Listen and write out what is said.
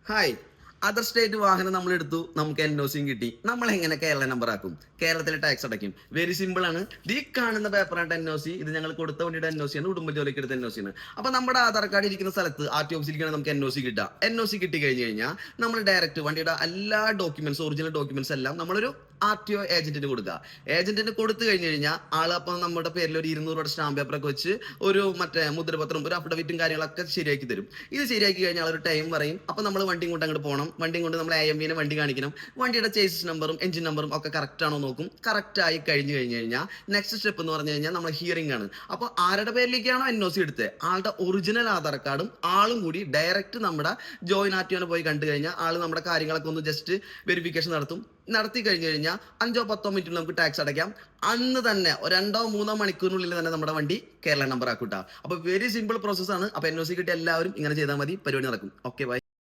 Hi. Other state വാഹനം നമ്മൾ എടുത്തു, നമുക്ക് NOCയും കിട്ടി. നമ്മൾ എങ്ങനെ കേരള നമ്പർ ആക്കും? കേരളത്തിലെ ടാക്സ് അടയ്ക്കും. വെരി സിമ്പിൾ ആണ്. ഈ കാണുന്ന പേപ്പറാണ് NOC. ഇത് ഞങ്ങൾ കൊടുത്ത വണ്ടിയുടെ NOC ആണ്, ഉടുമ്പൻ ജോലിക്ക് എടുത്ത NOC ആണ്. അപ്പൊ നമ്മുടെ ആധാർ കാർഡ് ഇരിക്കുന്ന സ്ഥലത്ത് RT ഓഫീസിലേക്കാണ് നമുക്ക് NOC കിട്ടുക. NOC കിട്ടി കഴിഞ്ഞ് കഴിഞ്ഞാൽ നമ്മൾ ഡയറക്റ്റ് വണ്ടിയുടെ എല്ലാ ഡോക്യുമെന്റ്സ്, ഒറിജിനൽ ഡോക്യുമെന്റ്സ് എല്ലാം നമ്മളൊരു RTO ഏജന്റിന് കൊടുക്കുക. ഏജന്റിന് കൊടുത്തു കഴിഞ്ഞ് കഴിഞ്ഞാൽ അപ്പം നമ്മുടെ പേരിൽ ഒരു 200 രൂപയുടെ സ്റ്റാമ്പ് പേപ്പറൊക്കെ വെച്ച് ഒരു മറ്റേ മുദ്രപത്രം, ഒരു അഫിഡവിറ്റും കാര്യങ്ങളൊക്കെ ശരിയാക്കി തരും. ഇത് ശരിയാക്കി കഴിഞ്ഞാൽ ഒരു ടൈം പറയും. അപ്പൊ നമ്മൾ വണ്ടിയും കൊണ്ട് അങ്ങോട്ട് പോകണം. വണ്ടിയും കൊണ്ട് നമ്മൾ AMVനെ വണ്ടി കാണിക്കണം. വണ്ടിയുടെ ചേസിസ് നമ്പറും എഞ്ചിൻ നമ്പറും ഒക്കെ കറക്റ്റ് ആണോ നോക്കും. കറക്റ്റ് ആയി കഴിഞ്ഞ് കഴിഞ്ഞാൽ നെക്സ്റ്റ് സ്റ്റെപ്പ് എന്ന് പറഞ്ഞു കഴിഞ്ഞാൽ നമ്മൾ ഹിയറിംഗ് ആണ്. അപ്പോൾ ആരുടെ പേരിലേക്കാണോ NOC എടുത്തത്, ആളുടെ ഒറിജിനൽ ആധാർ കാർഡും ആളും കൂടി ഡയറക്റ്റ് നമ്മുടെ ജോയിൻ RTOനെ പോയി കണ്ടു കഴിഞ്ഞാൽ ആൾ നമ്മുടെ കാര്യങ്ങളൊക്കെ ഒന്ന് ജസ്റ്റ് വെരിഫിക്കേഷൻ നടത്തി കഴിഞ്ഞ് കഴിഞ്ഞാൽ 5-10 മിനിറ്റിൽ നമുക്ക് ടാക്സ് അടയ്ക്കാം. അന്ന് തന്നെ 2-3 മണിക്കൂറിനുള്ളിൽ തന്നെ നമ്മുടെ വണ്ടി കേരള നമ്പർ ആക്കൂട്ടാ. അപ്പൊ വെരി സിമ്പിൾ പ്രോസസ് ആണ്. അപ്പൊ NOC കിട്ടിയ എല്ലാവരും ഇങ്ങനെ ചെയ്താൽ മതി, പരിപാടി നടക്കും. Okay, by.